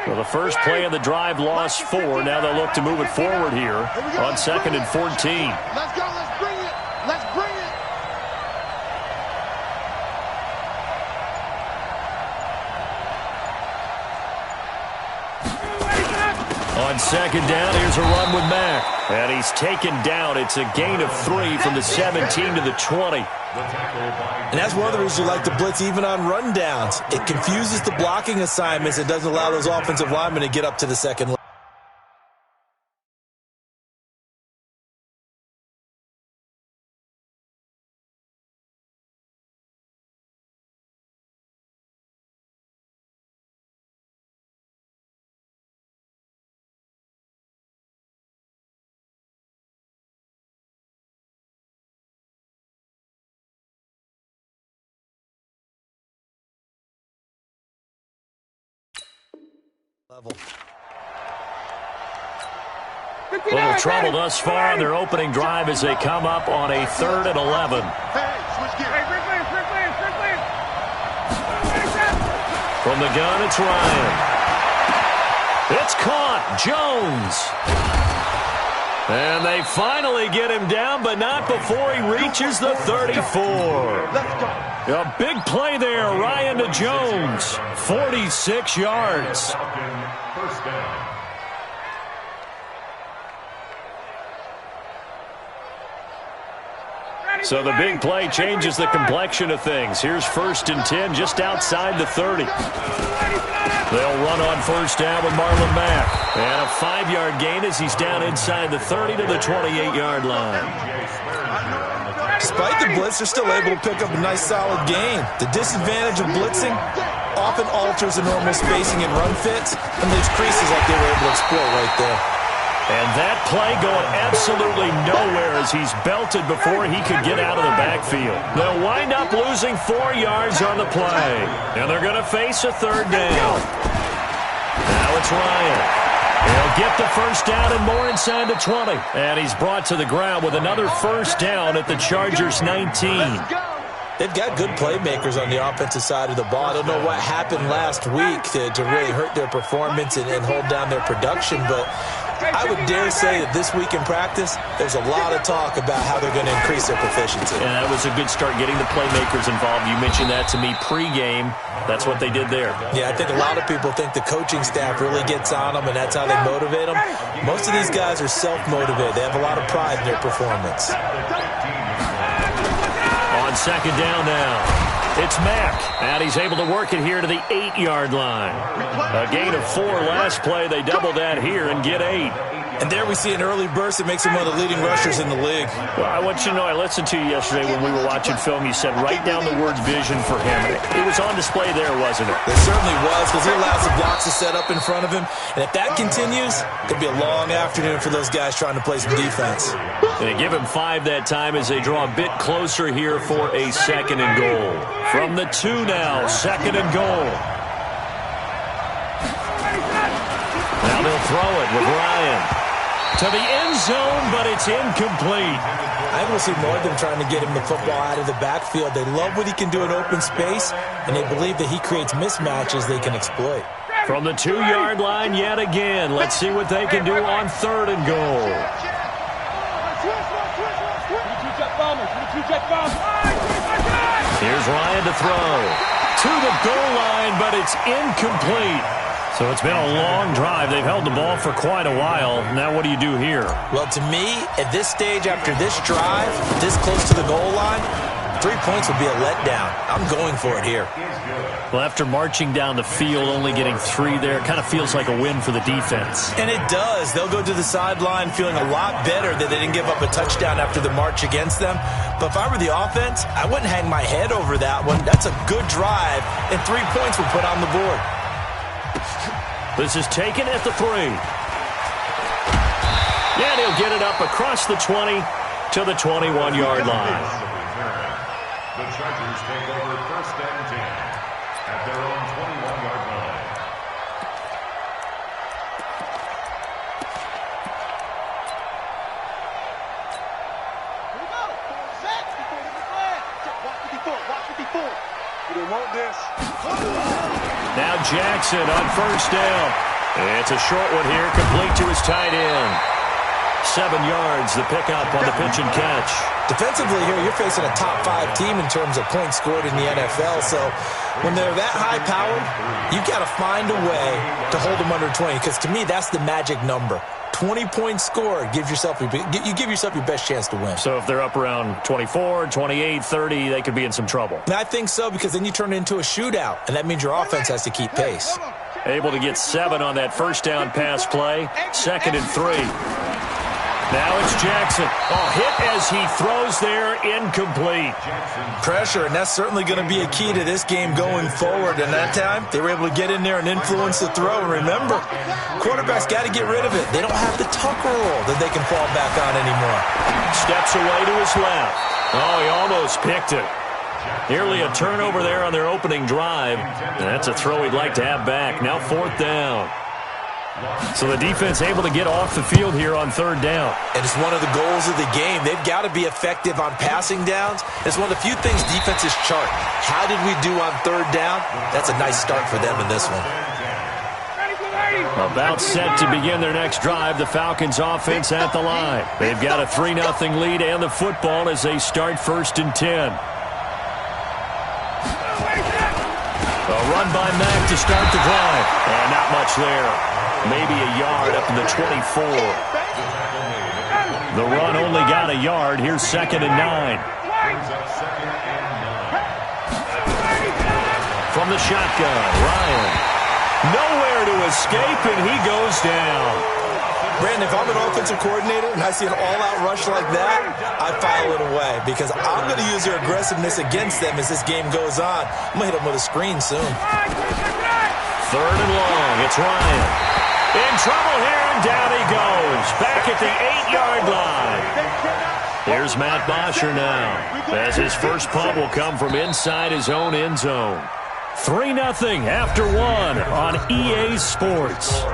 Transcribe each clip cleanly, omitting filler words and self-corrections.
Well, the first play of the drive lost 4. Now they'll look to move it forward here on 2nd and 14. Let's go. Let's bring it. Let's bring it. On 2nd down, here's a run with Mack. And he's taken down. It's a gain of 3 from the 17 to the 20. And that's one of the reasons you like to blitz even on rundowns. It confuses the blocking assignments. It doesn't allow those offensive linemen to get up to the second level. Little trouble thus far on their opening drive as they come up on a 3rd and 11. From the gun, it's Ryan. It's caught. Jones. And they finally get him down, but not before he reaches the 34. A big play there, Ryan to Jones. 46 yards. First down. So the big play changes the complexion of things. Here's 1st and 10 just outside the 30. They'll run on 1st down with Marlon Mack. And a 5-yard gain as he's down inside the 30 to the 28-yard line. Despite the blitz, they're still able to pick up a nice solid gain. The disadvantage of blitzing often alters the normal spacing and run fits and leaves creases like they were able to exploit right there. And that play going absolutely nowhere as he's belted before he could get out of the backfield. They'll wind up losing 4 yards on the play. And they're going to face a 3rd down. Now it's Ryan. He'll get the 1st down and more inside the 20. And he's brought to the ground with another 1st down at the Chargers' 19. They've got good playmakers on the offensive side of the ball. I don't know what happened last week to really hurt their performance and hold down their production, but I would dare say that this week in practice, there's a lot of talk about how they're going to increase their proficiency. And that was a good start, getting the playmakers involved. You mentioned that to me pregame. That's what they did there. Yeah, I think a lot of people think the coaching staff really gets on them, and that's how they motivate them. Most of these guys are self-motivated. They have a lot of pride in their performance. On 2nd down now, it's Mack, and he's able to work it here to the 8-yard line. A gain of 4 last play. They double that here and get 8. And there we see an early burst that makes him one of the leading rushers in the league. Well, I want you to know, I listened to you yesterday when we were watching film. You said write down the word vision for him. It was on display there, wasn't it? It certainly was, because he allows the blocks to set up in front of him. And if that continues, it could be a long afternoon for those guys trying to play some defense. They give him 5 that time as they draw a bit closer here for a 2nd and goal. From the 2 now, 2nd and goal. Now they'll throw it with Ryan. To the end zone, but it's incomplete. I think we'll see more of them trying to get him the football out of the backfield. They love what he can do in open space, and they believe that he creates mismatches they can exploit. From the 2-yard line yet again. Let's see what they can do on 3rd and goal. Here's Ryan to throw. To the goal line, but it's incomplete. So it's been a long drive. They've held the ball for quite a while. Now what do you do here? Well, to me, at this stage, after this drive, this close to the goal line, 3 points would be a letdown. I'm going for it here. Well, after marching down the field, only getting 3 there, it kind of feels like a win for the defense. And it does. They'll go to the sideline feeling a lot better that they didn't give up a touchdown after the march against them. But if I were the offense, I wouldn't hang my head over that one. That's a good drive, and 3 points will put on the board. This is taken at the 3. And he'll get it up across the 20 to the 21-yard line. The Chargers take over 1st and 10 at their own 21-yard line. Here we go. Set. Before the flag. Watch it before. We didn't want this. Now Jackson on 1st down. It's a short one here, complete to his tight end. 7 yards, the pickup on the pitch and catch. Defensively here, you're facing a top 5 team in terms of points scored in the NFL. So when they're that high-powered, you've got to find a way to hold them under 20. Because to me, that's the magic number. 20 points scored, you give yourself your best chance to win. So if they're up around 24, 28, 30, they could be in some trouble. And I think so, because then you turn it into a shootout, and that means your offense has to keep pace. Able to get 7 on that first down pass play. 2nd and 3. Now it's Jackson. Hit as he throws there, incomplete. Pressure, and that's certainly going to be a key to this game going forward. And that time, they were able to get in there and influence the throw. And remember, quarterbacks got to get rid of it. They don't have the tuck roll that they can fall back on anymore. Steps away to his left. He almost picked it. Nearly a turnover there on their opening drive. And that's a throw he'd like to have back. Now 4th down. So the defense able to get off the field here on 3rd down. And it's one of the goals of the game. They've got to be effective on passing downs. It's one of the few things defenses chart. How did we do on 3rd down? That's a nice start for them in this one. About set to begin their next drive, the Falcons offense at the line. They've got a 3-0 lead and the football as they start 1st and 10. A run by Mack to start the drive. And not much there. Maybe a yard up to the 24. The run only got a yard. Here's 2nd and 9. From the shotgun, Ryan. Nowhere to escape, and he goes down. Brandon, if I'm an offensive coordinator and I see an all-out rush like that, I file it away because I'm going to use their aggressiveness against them as this game goes on. I'm going to hit them with a screen soon. 3rd and long. It's Ryan. In trouble here, and down he goes. Back at the 8-yard line. Here's Matt Bosher now, as his first punt will come from inside his own end zone. 3-0 after 1 on EA Sports.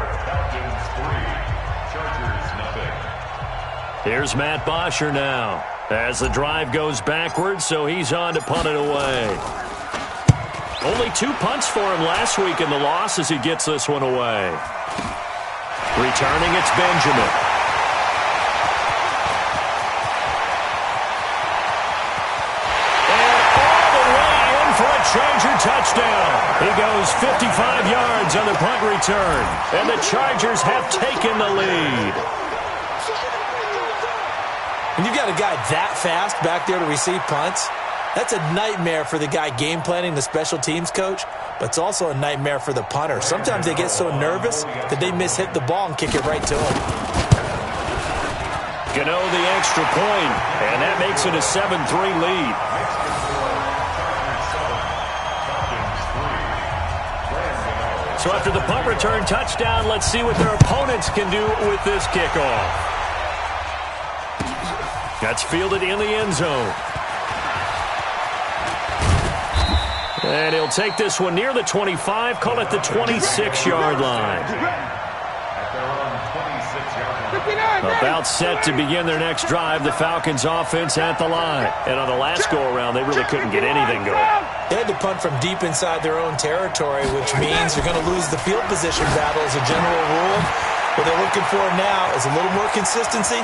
Here's Matt Bosher now, as the drive goes backwards, so he's on to punt it away. Only 2 punts for him last week in the loss as he gets this one away. Returning, it's Benjamin. And all the way in for a Charger touchdown. He goes 55 yards on the punt return. And the Chargers have taken the lead. When you've got a guy that fast back there to receive punts, that's a nightmare for the guy game planning, the special teams coach, but it's also a nightmare for the punter. Sometimes they get so nervous that they mishit the ball and kick it right to him. Gano the extra point, and that makes it a 7-3 lead. So after the punt return touchdown, let's see what their opponents can do with this kickoff. That's fielded in the end zone. And he'll take this one near the 25, call it the 26-yard line. About set to begin their next drive, the Falcons offense at the line. And on the last go-around, they really couldn't get anything going. They had to punt from deep inside their own territory, which means you're going to lose the field position battle as a general rule. What they're looking for now is a little more consistency.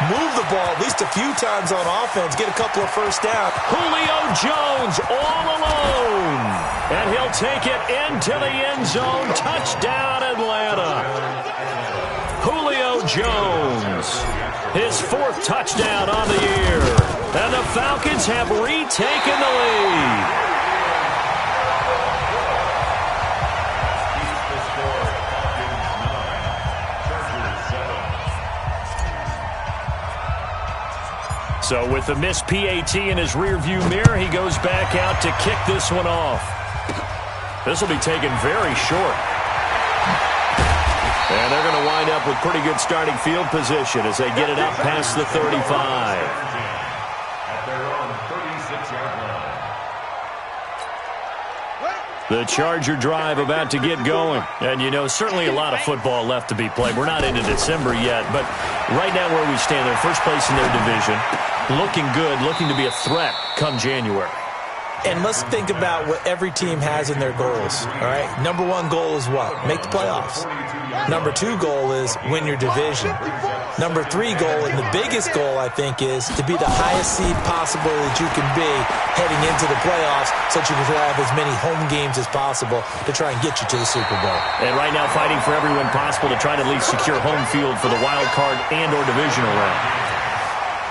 Move the ball at least a few times on offense. Get a couple of first downs. Julio Jones all alone. And he'll take it into the end zone. Touchdown, Atlanta. Julio Jones. His 4th touchdown on the year. And the Falcons have retaken the lead. So with the missed PAT in his rearview mirror, he goes back out to kick this one off. This will be taken very short. And they're going to wind up with pretty good starting field position as they get it up past the 35. At their own 36-yard line. The Charger drive about to get going. And, you know, certainly a lot of football left to be played. We're not into December yet, but right now where we stand, they're first place in their division. Looking good, looking to be a threat come January. And let's think about what every team has in their goals, all right? Number 1 goal is what? Make the playoffs. Number 2 goal is win your division. Number 3 goal, and the biggest goal, I think, is to be the highest seed possible that you can be heading into the playoffs so that you can have as many home games as possible to try and get you to the Super Bowl. And right now fighting for every win possible to try to at least secure home field for the wild card and or divisional round.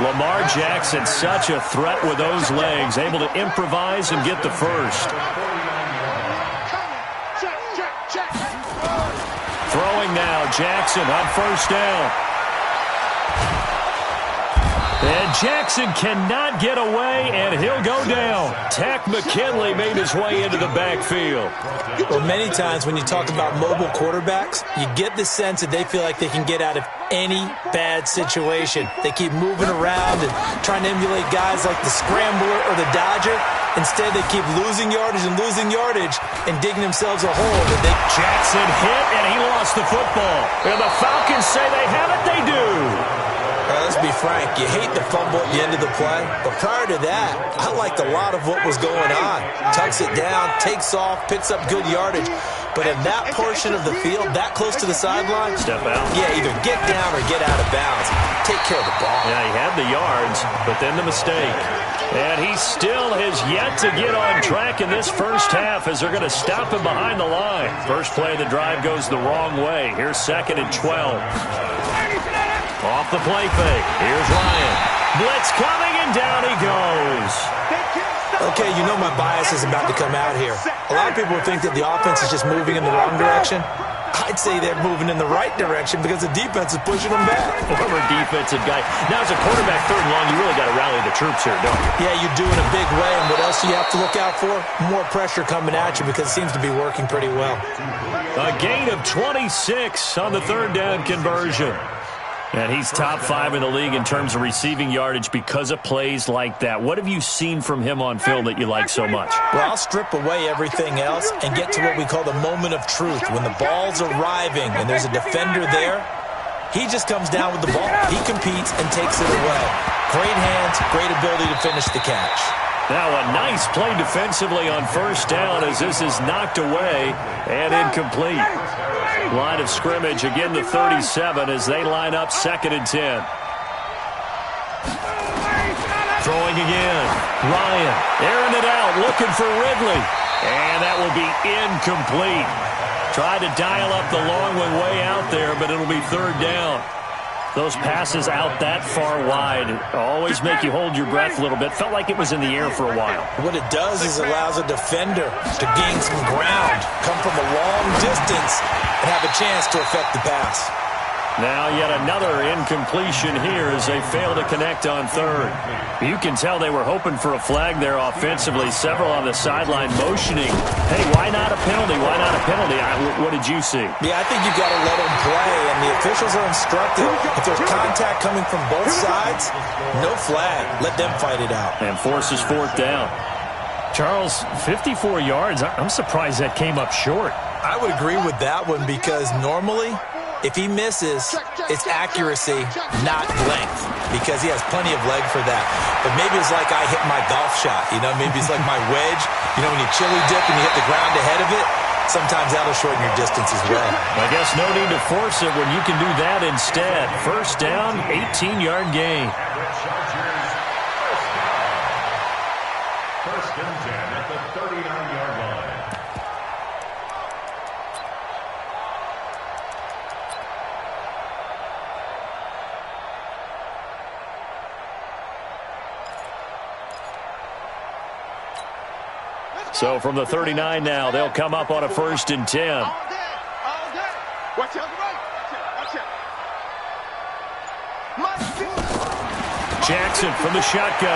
Lamar Jackson, such a threat with those legs, able to improvise and get the first. Throwing now, Jackson on first down. And Jackson cannot get away, and he'll go down. Tack McKinley made his way into the backfield. Well, many times when you talk about mobile quarterbacks, you get the sense that they feel like they can get out of any bad situation. They keep moving around and trying to emulate guys like the Scrambler or the Dodger. Instead, they keep losing yardage and digging themselves a hole. Jackson hit, and he lost the football. And the Falcons say they have it. They do. Let's be frank, you hate the fumble at the end of the play, but prior to that, I liked a lot of what was going on. Tucks it down, takes off, picks up good yardage, but in that portion of the field, that close to the sideline, step out. Yeah, either get down or get out of bounds. Take care of the ball. Yeah, he had the yards, but then the mistake. And he still has yet to get on track in this first half as they're going to stop him behind the line. First play of the drive goes the wrong way. Here's 2nd and 12. Off the play fake. Here's Ryan. Blitz coming, and down he goes. Okay, you know my bias is about to come out here. A lot of people think that the offense is just moving in the wrong direction. I'd say they're moving in the right direction because the defense is pushing them back. Former defensive guy. Now, as a quarterback, 3rd and long, you really got to rally the troops here, don't you? Yeah, you do in a big way. And what else do you have to look out for? More pressure coming at you because it seems to be working pretty well. A gain of 26 on the 3rd down conversion. And he's top 5 in the league in terms of receiving yardage because of plays like that. What have you seen from him on film that you like so much? Well, I'll strip away everything else and get to what we call the moment of truth. When the ball's arriving and there's a defender there, he just comes down with the ball. He competes and takes it away. Great hands, great ability to finish the catch. Now a nice play defensively on first down as this is knocked away and incomplete. Line of scrimmage, again the 37 as they line up 2nd and 10. Throwing again. Ryan airing it out, looking for Ridley. And that will be incomplete. Tried to dial up the long one way out there, but it'll be 3rd down. Those passes out that far wide always make you hold your breath a little bit. Felt like it was in the air for a while. What it does is allows a defender to gain some ground, come from a long distance, and have a chance to affect the pass. Now yet another incompletion here as they fail to connect on 3rd. You can tell they were hoping for a flag there offensively. Several on the sideline motioning. Hey, why not a penalty? Why not a penalty? What did you see? Yeah, I think you've got to let them play, and the officials are instructed. If there's contact coming from both sides, no flag. Let them fight it out. And forces 4th down. Charles, 54 yards. I'm surprised that came up short. I would agree with that one because normally, if he misses, it's accuracy, not length, because he has plenty of leg for that. But maybe it's like I hit my golf shot, you know, maybe it's like my wedge. You know, when you chili dip and you hit the ground ahead of it, sometimes that'll shorten your distance as well. I guess no need to force it when you can do that instead. First down, 18-yard gain. First and 10 at the 39-yard line. So from the 39 now, they'll come up on a 1st and 10. All day. Watch out, right. Watch out. Jackson from the shotgun.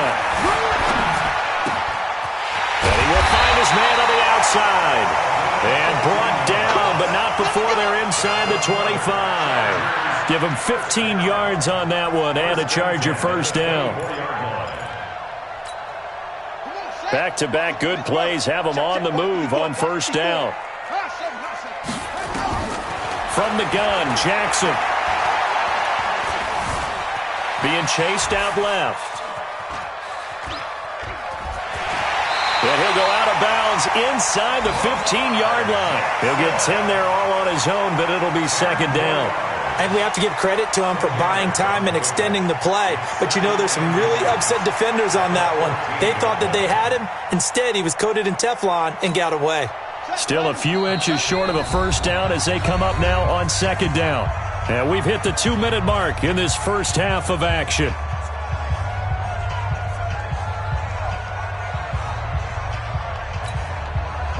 And he will find his man on the outside. And brought down, but not before they're inside the 25. Give him 15 yards on that one and a Charger first down. Back-to-back good plays have them on the move on first down. From the gun, Jackson. Being chased out left. And he'll go out of bounds downs inside the 15-yard line. He'll get 10 there all on his own, but it'll be second down. And we have to give credit to him for buying time and extending the play. But you know, there's some really upset defenders on that one. They thought that they had him. Instead, he was coated in Teflon and got away. Still a few inches short of a first down as they come up now on second down. And we've hit the 2-minute mark in this first half of action.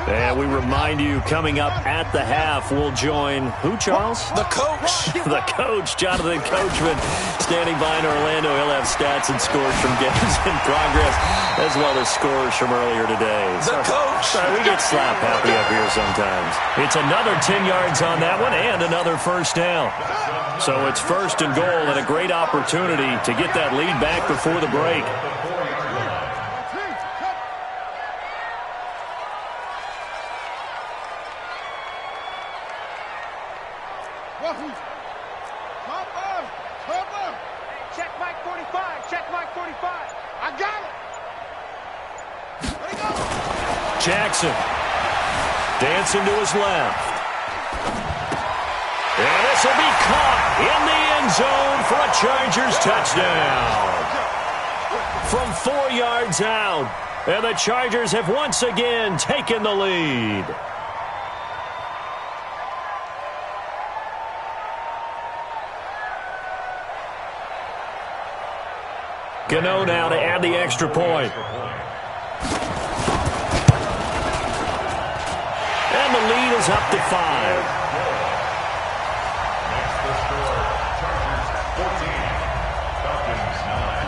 And we remind you, coming up at the half, we'll join who, Charles? The coach. The coach, Jonathan Coachman, standing by in Orlando. He'll have stats and scores from games in progress, as well as scores from earlier today. The coach. Sorry, we get slap happy up here sometimes. It's another 10 yards on that one and another first down. So it's first and goal and a great opportunity to get that lead back before the break. Check Mike 45. Check Mike 45. I got it. There you go. Jackson dancing to his left. And this will be caught in the end zone for a Chargers touchdown. From 4 yards out. And the Chargers have once again taken the lead. Gano now to add the extra point. And the lead is up to 5.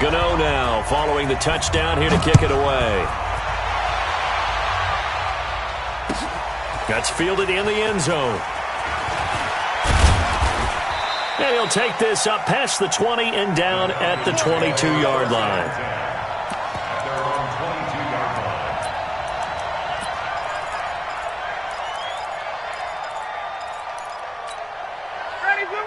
Gano now following the touchdown here to kick it away. That's fielded in the end zone. And he'll take this up past the 20 and down at the 22-yard line.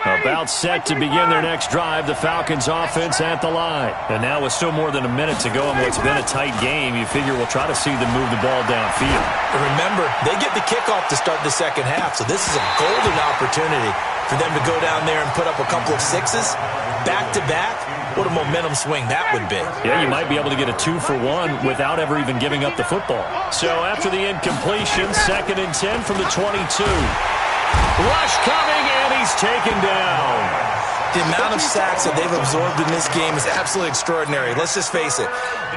About set to begin their next drive, the Falcons offense at the line. And now with still more than a minute to go in what's been a tight game, you figure we'll try to see them move the ball downfield. And remember, they get the kickoff to start the second half, so this is a golden opportunity for them to go down there and put up a couple of sixes back-to-back. What a momentum swing that would be. Yeah, you might be able to get a 2-for-1 without ever even giving up the football. So after the incompletion, 2nd and 10 from the 22. Rush coming, and he's taken down. The amount of sacks that they've absorbed in this game is absolutely extraordinary. Let's just face it.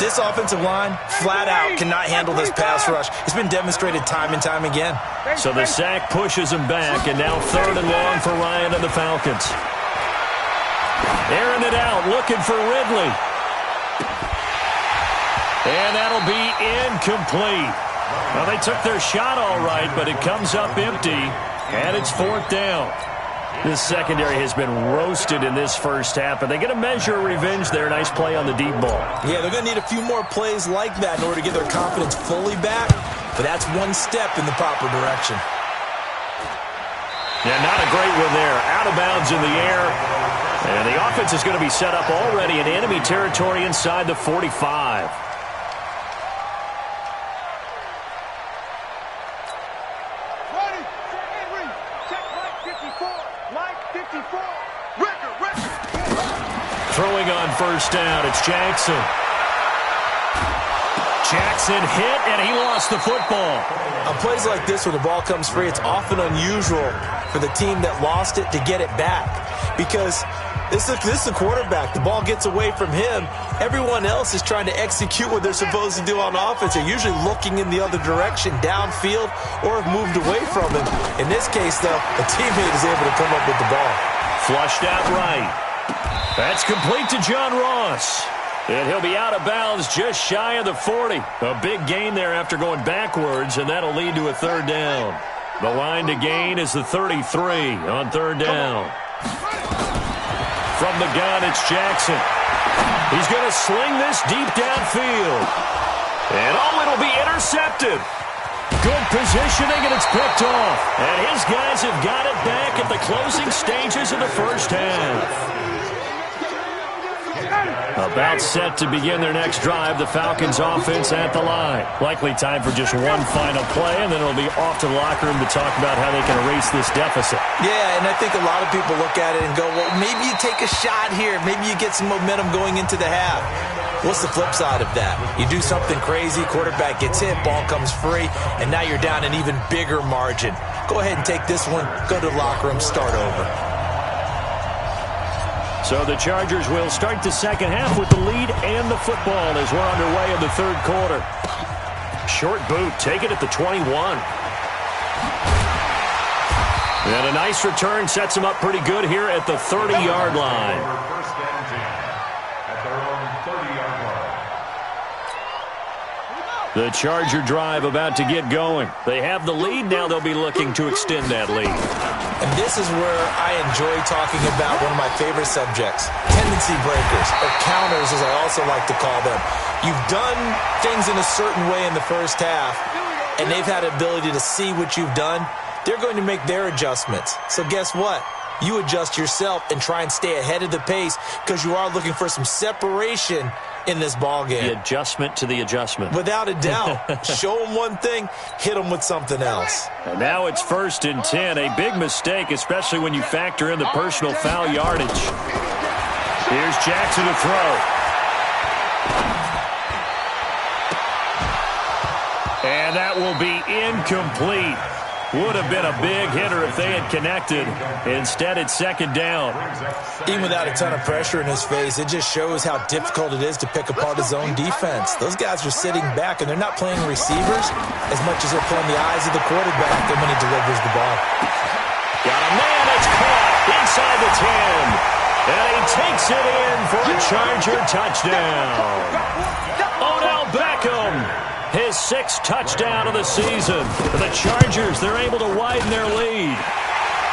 This offensive line, flat out, cannot handle this pass rush. It's been demonstrated time and time again. So the sack pushes him back, and now 3rd and long for Ryan and the Falcons. Airing it out, looking for Ridley. And that'll be incomplete. Well, they took their shot all right, but it comes up empty. And it's 4th down. This secondary has been roasted in this first half, and they get a measure of revenge there. Nice play on the deep ball. Yeah, they're going to need a few more plays like that in order to get their confidence fully back, but that's one step in the proper direction. Yeah, not a great one there. Out of bounds in the air. And the offense is going to be set up already in enemy territory inside the 45. Throwing on first down, it's Jackson. Jackson hit, and he lost the football. On plays like this, when the ball comes free, it's often unusual for the team that lost it to get it back. Because this is the quarterback. The ball gets away from him. Everyone else is trying to execute what they're supposed to do on offense. They're usually looking in the other direction, downfield, or have moved away from him. In this case, though, a teammate is able to come up with the ball. Flushed out right. That's complete to John Ross. And he'll be out of bounds just shy of the 40. A big gain there after going backwards, and that'll lead to a 3rd down. The line to gain is the 33 on 3rd down. From the gun, it's Jackson. He's going to sling this deep downfield. And it'll be intercepted. Good positioning, and it's picked off. And his guys have got it back at the closing stages of the first half. About set to begin their next drive, the Falcons offense at the line. Likely time for just one final play, and then it'll be off to the locker room to talk about how they can erase this deficit. Yeah, and I think a lot of people look at it and go, well, maybe you take a shot here. Maybe you get some momentum going into the half. What's the flip side of that? You do something crazy, quarterback gets hit, ball comes free, and now you're down an even bigger margin. Go ahead and take this one, go to the locker room, start over. So the Chargers will start the second half with the lead and the football as we're underway in the third quarter. Short boot, take it at the 21. And a nice return sets them up pretty good here at the 30-yard line. First and 10 at their own 30-yard line. The Charger drive about to get going. They have the lead. Now they'll be looking to extend that lead. And this is where I enjoy talking about one of my favorite subjects, tendency breakers, or counters as I also like to call them. You've done things in a certain way in the first half, and they've had the ability to see what you've done. They're going to make their adjustments. So guess what? You adjust yourself and try and stay ahead of the pace because you are looking for some separation in this ball game. The adjustment to the adjustment. Without a doubt. Show them one thing, hit them with something else. And now it's 1st and 10. A big mistake, especially when you factor in the personal foul yardage. Here's Jackson to throw. And that will be incomplete. Would have been a big hitter if they had connected. Instead, it's second down. Even without a ton of pressure in his face, it just shows how difficult it is to pick apart his own defense. Those guys are sitting back, and they're not playing receivers as much as they're playing the eyes of the quarterback when he delivers the ball. Got a man, it's caught inside the 10. And he takes it in for a Charger touchdown. Odell Beckham. His 6th touchdown of the season. The Chargers, they're able to widen their lead.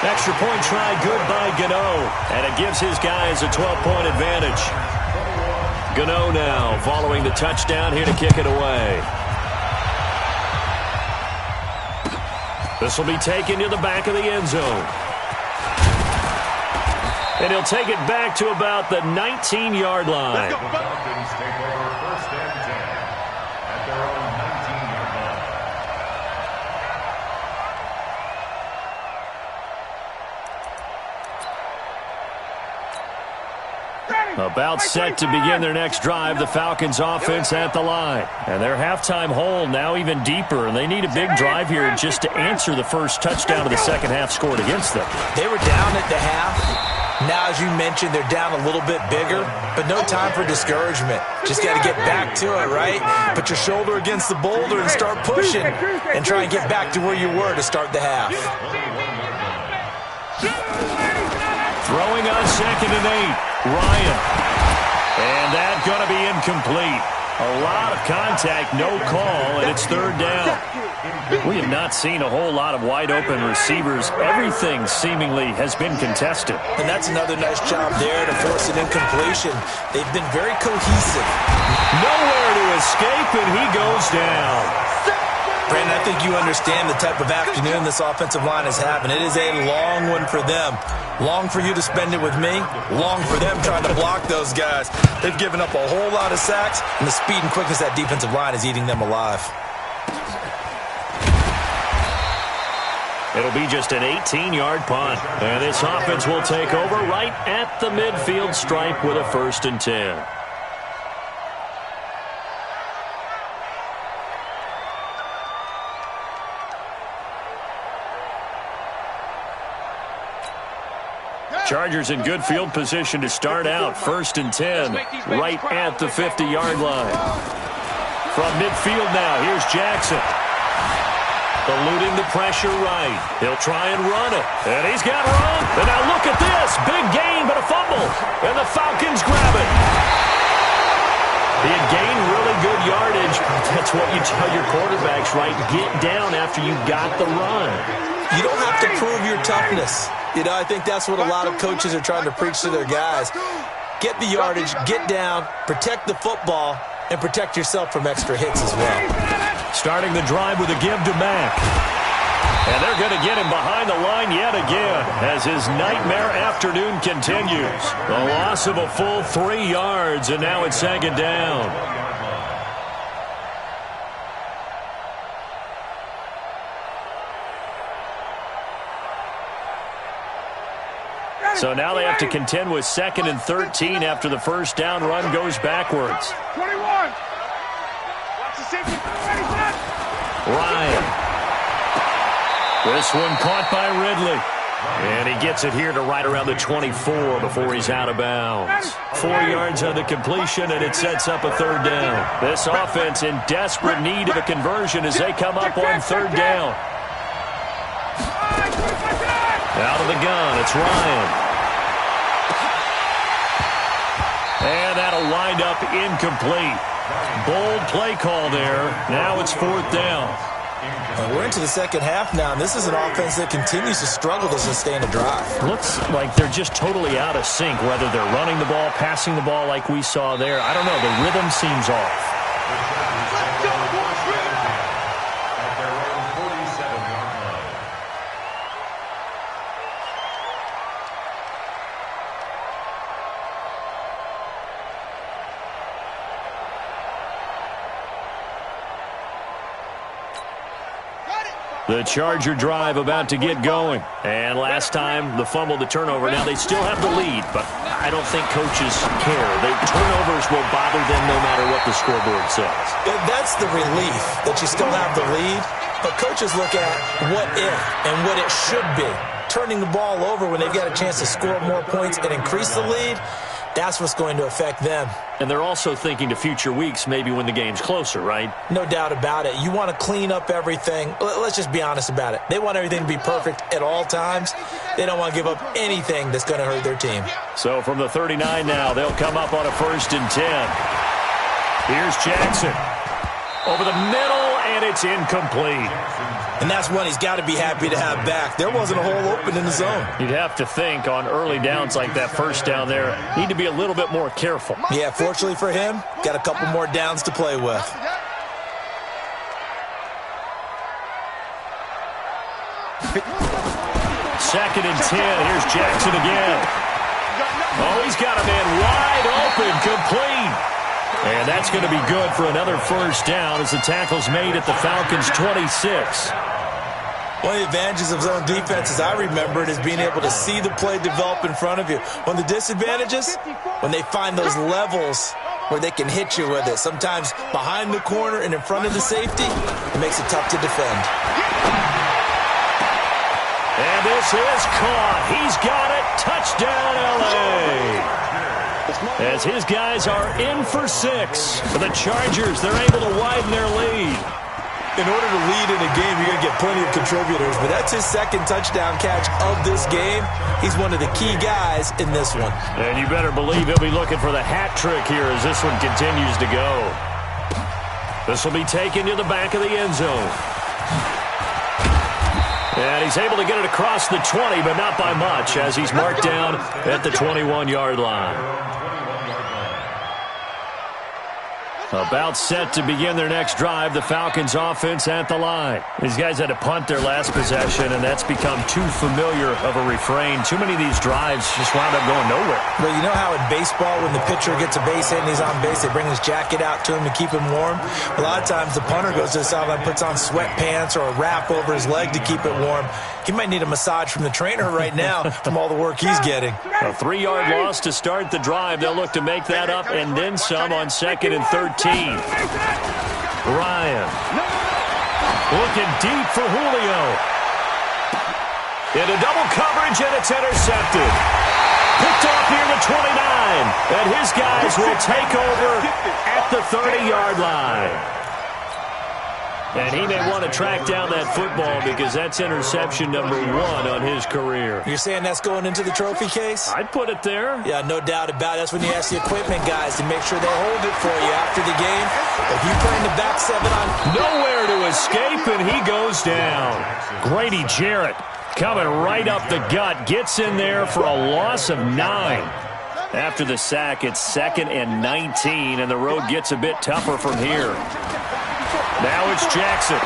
Extra point try good by Gano. And it gives his guys a 12-point advantage. Gano now following the touchdown here to kick it away. This will be taken to the back of the end zone. And he'll take it back to about the 19-yard line. The Falcons take over 1st and 10 at their own 19-yard line. About set to begin their next drive, the Falcons offense at the line. And their halftime hole now even deeper, and they need a big drive here just to answer the first touchdown of the second half scored against them. They were down at the half. Now, as you mentioned, they're down a little bit bigger, but no time for discouragement. Just got to get back to it, right? Put your shoulder against the boulder and start pushing and try and get back to where you were to start the half. Throwing on 2nd and 8, Ryan. And that's going to be incomplete. A lot of contact, no call, and it's 3rd down. We have not seen a whole lot of wide-open receivers. Everything seemingly has been contested. And that's another nice job there to force an incompletion. They've been very cohesive. Nowhere to escape, and he goes down. Brandon, I think you understand the type of afternoon this offensive line is having. It is a long one for them. Long for you to spend it with me. Long for them trying to block those guys. They've given up a whole lot of sacks, and the speed and quickness of that defensive line is eating them alive. It'll be just an 18-yard punt. And this offense will take over right at the midfield stripe with a 1st and 10. Chargers in good field position to start out. 1st and 10, right at the 50-yard line. From midfield now, here's Jackson. Eluding the pressure right. He'll try and run it. And he's got run. And now look at this. Big gain, but a fumble. And the Falcons grab it. He had gained really good yardage. That's what you tell your quarterbacks, right? Get down after you got the run. You don't have to prove your toughness. You know, I think that's what a lot of coaches are trying to preach to their guys. Get the yardage, get down, protect the football, and protect yourself from extra hits as well. Starting the drive with a give to Mack. And they're going to get him behind the line yet again as his nightmare afternoon continues. A loss of a full 3 yards, and now it's second down. So now they have to contend with 2nd and 13 after the first down run goes backwards. 21. Watch the safety. Ready, set. Ryan. This one caught by Ridley. And he gets it here to right around the 24 before he's out of bounds. 4 yards on the completion, and it sets up a third down. This offense in desperate need of a conversion as they come up on third down. Out of the gun, it's Ryan. And that'll wind up incomplete. Bold play call there. Now it's 4th down. We're into the second half now, and this is an offense that continues to struggle to sustain a drive. Looks like they're just totally out of sync, whether they're running the ball, passing the ball like we saw there. I don't know. The rhythm seems off. The Charger drive about to get going. And last time, the fumble, the turnover. Now they still have the lead, but I don't think coaches care. The turnovers will bother them no matter what the scoreboard says. That's the relief that you still have the lead. But coaches look at what if and what it should be. Turning the ball over when they've got a chance to score more points and increase the lead, that's what's going to affect them. And they're also thinking to future weeks, maybe when the game's closer, right? No doubt about it. You want to clean up everything. Let's just be honest about it. They want everything to be perfect at all times. They don't want to give up anything that's going to hurt their team. So from the 39 now, they'll come up on a 1st and 10. Here's Jackson. Over the middle, and it's incomplete. And that's one he's got to be happy to have back. There wasn't a hole open in the zone. You'd have to think on early downs like that first down there, need to be a little bit more careful. Yeah, fortunately for him, got a couple more downs to play with. 2nd and 10. Here's Jackson again. Oh, he's got a man wide open, complete. And that's going to be good for another first down as the tackle's made at the Falcons' 26. One of the advantages of zone defense, as I remember it, is being able to see the play develop in front of you. One of the disadvantages, when they find those levels where they can hit you with it. Sometimes behind the corner and in front of the safety, it makes it tough to defend. And this is caught. He's got it. Touchdown, L.A. As his guys are in for 6. For the Chargers, they're able to widen their lead. In order to lead in a game, you're going to get plenty of contributors, but that's his 2nd touchdown catch of this game. He's one of the key guys in this one. And you better believe he'll be looking for the hat trick here as this one continues to go. This will be taken to the back of the end zone. And he's able to get it across the 20, but not by much, as he's marked down at the 21-yard line. About set to begin their next drive, the Falcons offense at the line. These guys had to punt their last possession, and that's become too familiar of a refrain. Too many of these drives just wound up going nowhere. Well, you know how in baseball, when the pitcher gets a base hit and he's on base, they bring his jacket out to him to keep him warm? A lot of times the punter goes to the sideline, puts on sweatpants or a wrap over his leg to keep it warm. He might need a massage from the trainer right now from all the work he's getting. A 3-yard loss to start the drive. They'll look to make that up and then some on 2nd and 13. Ryan looking deep for Julio. Into double coverage, and it's intercepted. Picked off near the 29. And his guys will take over at the 30-yard line. And he may want to track down that football because that's interception number 1 on his career. You're saying that's going into the trophy case? I'd put it there. Yeah, no doubt about it. That's when you ask the equipment guys to make sure they hold it for you after the game. If you playing the back 7 on... Nowhere to escape, and he goes down. Grady Jarrett coming right up the gut. Gets in there for a loss of 9. After the sack, it's 2nd and 19, and the road gets a bit tougher from here. Now it's Jackson.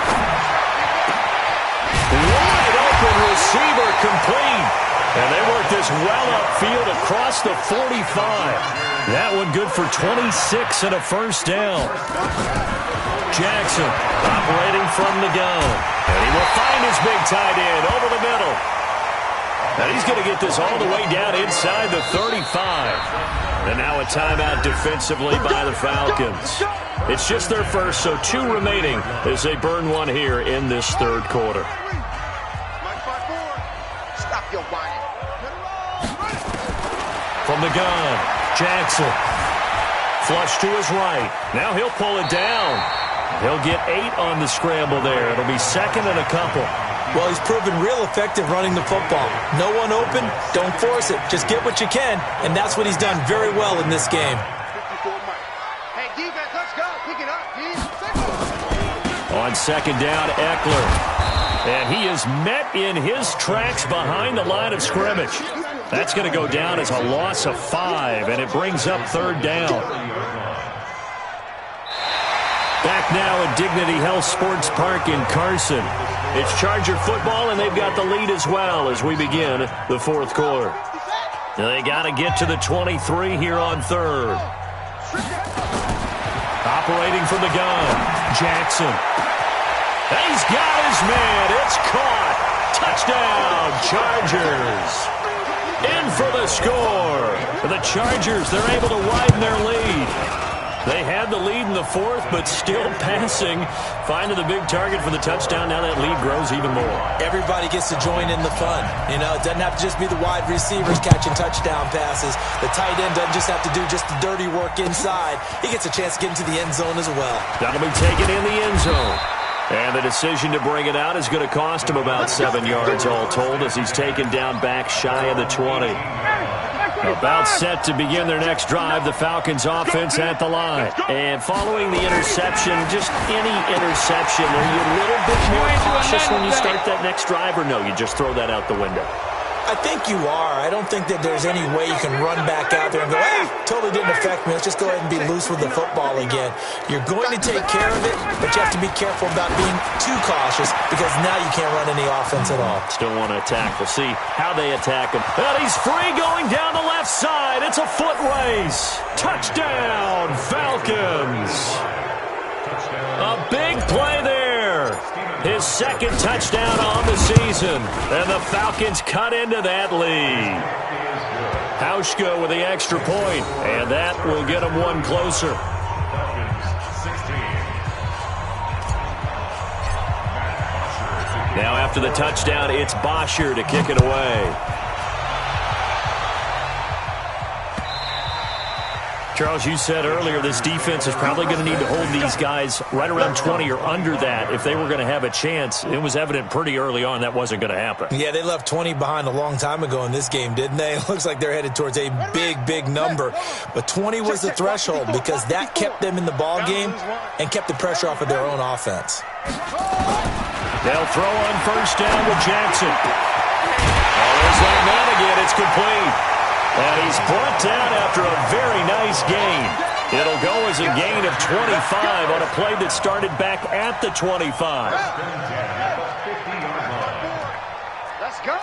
complete. And they work this well upfield across the 45. That one good for 26 and a first down. Jackson operating from the gun. And he will find his big tight end over the middle. And he's going to get this all the way down inside the 35. And now a timeout defensively by the Falcons. It's just their first, so 2 remaining as they burn one here in this third quarter. Stop your whining. From the gun, Jackson. Flush to his right. Now he'll pull it down. He'll get 8 on the scramble there. It'll be second and a couple. Well, he's proven real effective running the football. No one open, don't force it. Just get what you can, and that's what he's done very well in this game. Hey, defense, let's go. Pick it up, On second down, Eckler. And he is met in his tracks behind the line of scrimmage. That's going to go down as a loss of 5, and it brings up third down. Back now at Dignity Health Sports Park in Carson. It's Charger football, and they've got the lead as well as we begin the fourth quarter. They got to get to the 23 here on third. Operating from the gun, Jackson. He's got his man. It's caught. Touchdown, Chargers. In for the score. The Chargers, they're able to widen their lead. They had the lead in the fourth, but still passing. Finding the big target for the touchdown. Now that lead grows even more. Everybody gets to join in the fun. You know, it doesn't have to just be the wide receivers catching touchdown passes. The tight end doesn't just have to do just the dirty work inside. He gets a chance to get into the end zone as well. That'll be taken in the end zone. And the decision to bring it out is going to cost him about 7 yards all told as he's taken down back shy of the 20. About set to begin their next drive, the Falcons offense at the line. And following the interception, just any interception, are you a little bit more cautious when you start that next drive, or no, you just throw that out the window? I think you are. I don't think that there's any way you can run back out there and go, totally didn't affect me. Let's just go ahead and be loose with the football again. You're going to take care of it, but you have to be careful about being too cautious because now you can't run any offense at all. Still want to attack. We'll see how they attack him. And he's free going down the left side. It's a foot race. Touchdown, Falcons. A big play there. His second touchdown on the season. And the Falcons cut into that lead. Hauschka with the extra point, and that will get them one closer. Now after the touchdown, it's Bosher to kick it away. Charles, you said earlier this defense is probably going to need to hold these guys right around 20 or under that if they were going to have a chance. It was evident pretty early on that wasn't going to happen. Yeah, they left 20 behind a long time ago in this game, didn't they? It looks like they're headed towards a big, big number. But 20 was the threshold because that kept them in the ball game and kept the pressure off of their own offense. They'll throw on first down with Jackson. There's that man again. It's complete. And he's brought down after a very nice gain. It'll go as a gain of 25 on a play that started back at the 25. Let's go.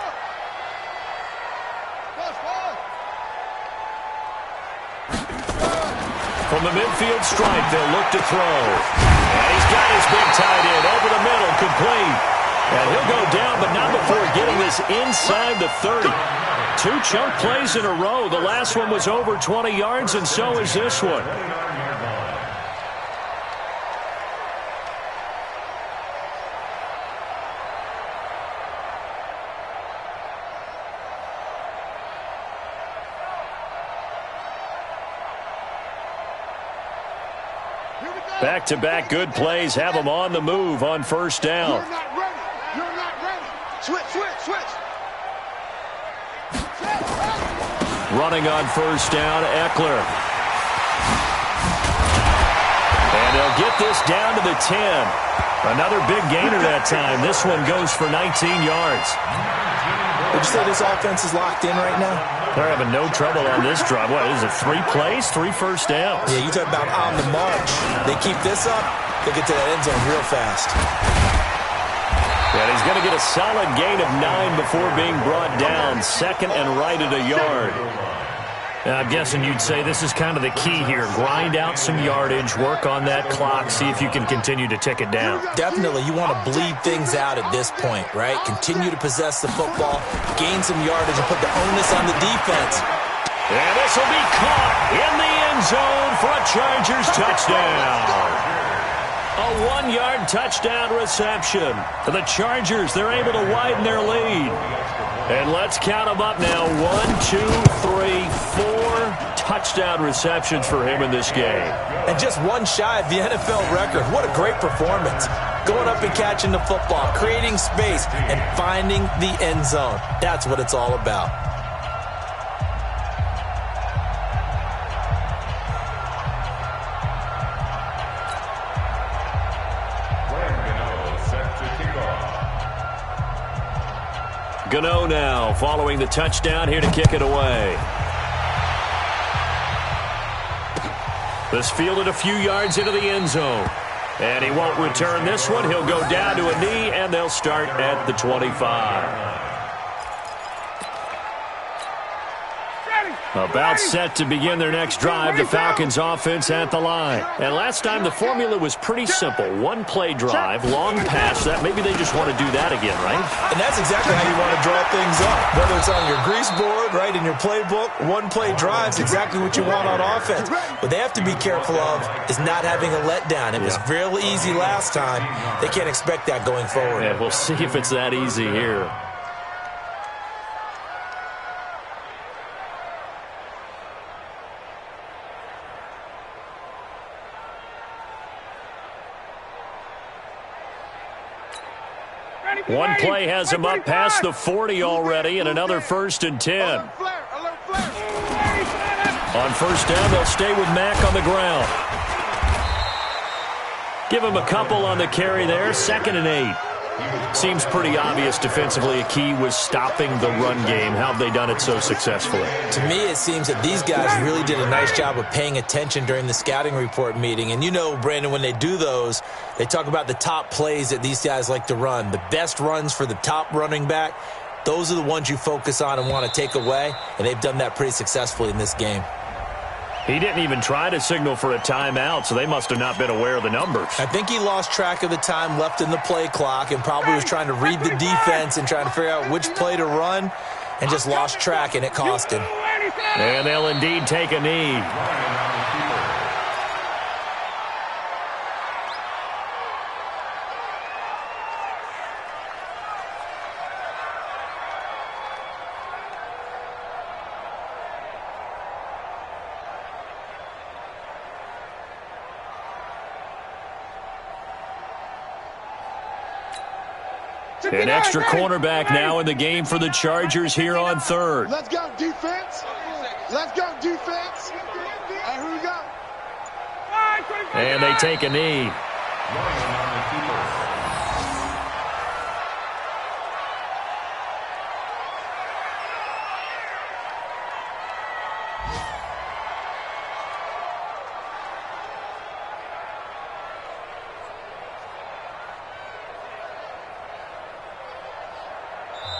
From the midfield stripe, they'll look to throw. And he's got his big tight end over the middle, complete. And he'll go down, but not before getting this inside the 30. 2 chunk plays in a row. The last one was over 20 yards, and so is this one. Back-to-back good plays have them on the move on first down. You're not ready. You're not ready. Switch. Running on first down, Eckler. And they'll get this down to the 10. Another big gainer that time. This one goes for 19 yards. Would you say this offense is locked in right now? They're having no trouble on this drive. What is it, 3 plays, 3 first downs? Yeah, you talk about on the march. They keep this up, they'll get to that end zone real fast. And he's going to get a solid gain of 9 before being brought down. Second and right at a yard. I'm guessing you'd say this is kind of the key here. Grind out some yardage, work on that clock, see if you can continue to tick it down. Definitely, you want to bleed things out at this point, right? Continue to possess the football, gain some yardage, and put the onus on the defense. And this will be caught in the end zone for a Chargers touchdown. A 1-yard touchdown reception. The Chargers, they're able to widen their lead. And let's count them up now. 1, 2, 3, 4 touchdown receptions for him in this game. And just one shy of the NFL record. What a great performance. Going up and catching the football, creating space, and finding the end zone. That's what it's all about. Gano now following the touchdown here to kick it away. This fielded a few yards into the end zone. And he won't return this one. He'll go down to a knee, and they'll start at the 25. About set to begin their next drive, the Falcons offense at the line. And last time the formula was pretty simple. One-play drive, long pass. That maybe they just want to do that again, right? And that's exactly how you want to draw things up. Whether it's on your grease board, right, in your playbook, one-play drive's exactly what you want on offense. What they have to be careful of is not having a letdown. It was real easy last time. They can't expect that going forward. Yeah, we'll see if it's that easy here. One play has him up past the 40 already, and another 1st and 10. On first down, they'll stay with Mack on the ground. Give him a couple on the carry there. 2nd and 8. Seems pretty obvious defensively a key was stopping the run game. How have they done it so successfully? To me, it seems that these guys really did a nice job of paying attention during the scouting report meeting. And you know, Brandon, when they do those, they talk about the top plays that these guys like to run. The best runs for the top running back, those are the ones you focus on and want to take away. And they've done that pretty successfully in this game. He didn't even try to signal for a timeout, so they must have not been aware of the numbers. I think he lost track of the time left in the play clock and probably was trying to read the defense and trying to figure out which play to run and just lost track, and it cost him. And they'll indeed take a knee. An extra cornerback now in the game for the Chargers here on 3rd. Let's go, defense. Let's go, defense. Hey, here we go. And they take a knee.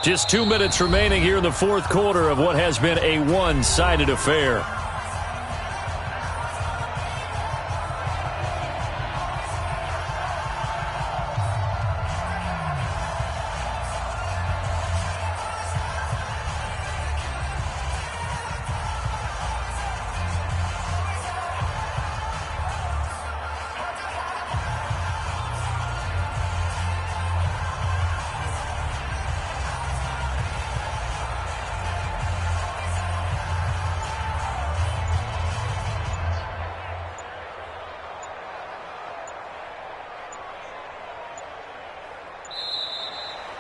Just 2 minutes remaining here in the 4th quarter of what has been a one-sided affair.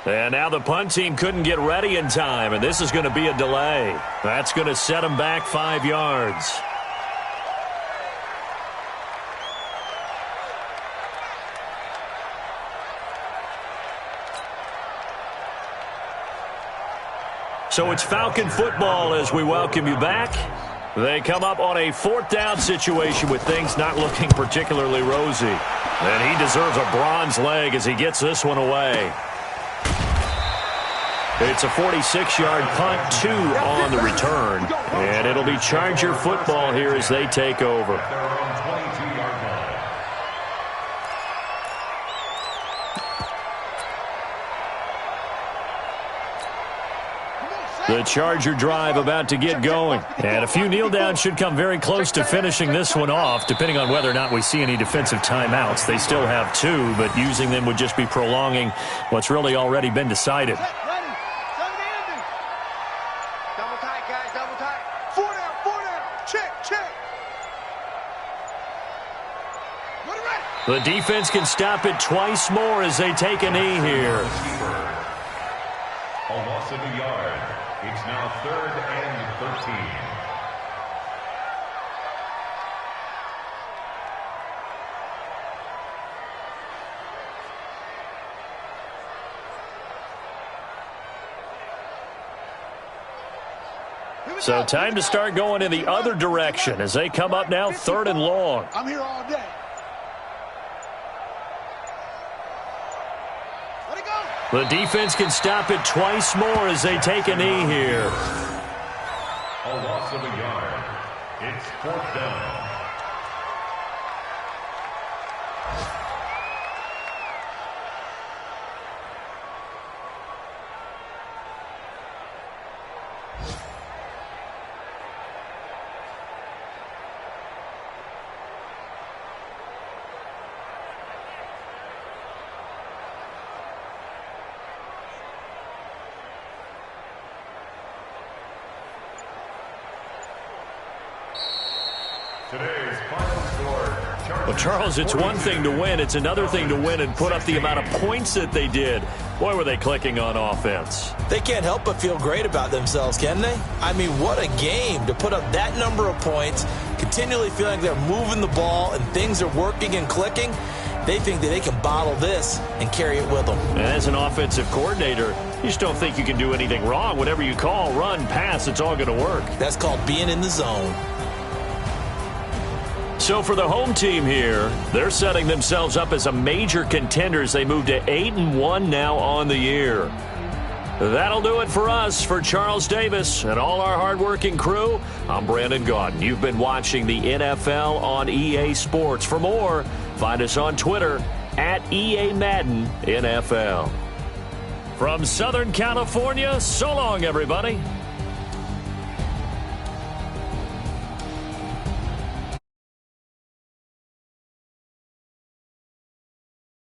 And now the punt team couldn't get ready in time, and this is going to be a delay. That's going to set them back 5 yards. So it's Falcon football as we welcome you back. They come up on a 4th down situation with things not looking particularly rosy. And he deserves a bronze leg as he gets this one away. It's a 46-yard punt, 2 on the return. And it'll be Charger football here as they take over. The Charger drive about to get going. And a few kneel downs should come very close to finishing this one off, depending on whether or not we see any defensive timeouts. They still have 2, but using them would just be prolonging what's really already been decided. Double tight, guys, double tight. 4 down. Check. The defense can stop it twice more as they take a knee here. A loss of a yard. It's now 3rd and 13. So time to start going in the other direction as they come up now 3rd and long. I'm here all day. Let it go. The defense can stop it twice more as they take a knee here. A loss of a yard. It's 4th down. Today's final score. Well, Charles, it's one thing to win. It's another thing to win and put up the amount of points that they did. Boy, were they clicking on offense. They can't help but feel great about themselves, can they? I mean, what a game to put up that number of points, continually feeling they're moving the ball and things are working and clicking. They think that they can bottle this and carry it with them. And as an offensive coordinator, you just don't think you can do anything wrong. Whatever you call, run, pass, it's all going to work. That's called being in the zone. So for the home team here, they're setting themselves up as a major contender as they move to 8-1 now on the year. That'll do it for us. For Charles Davis and all our hardworking crew, I'm Brandon Gaudin. You've been watching the NFL on EA Sports. For more, find us on Twitter at EA Madden NFL. From Southern California, so long, everybody.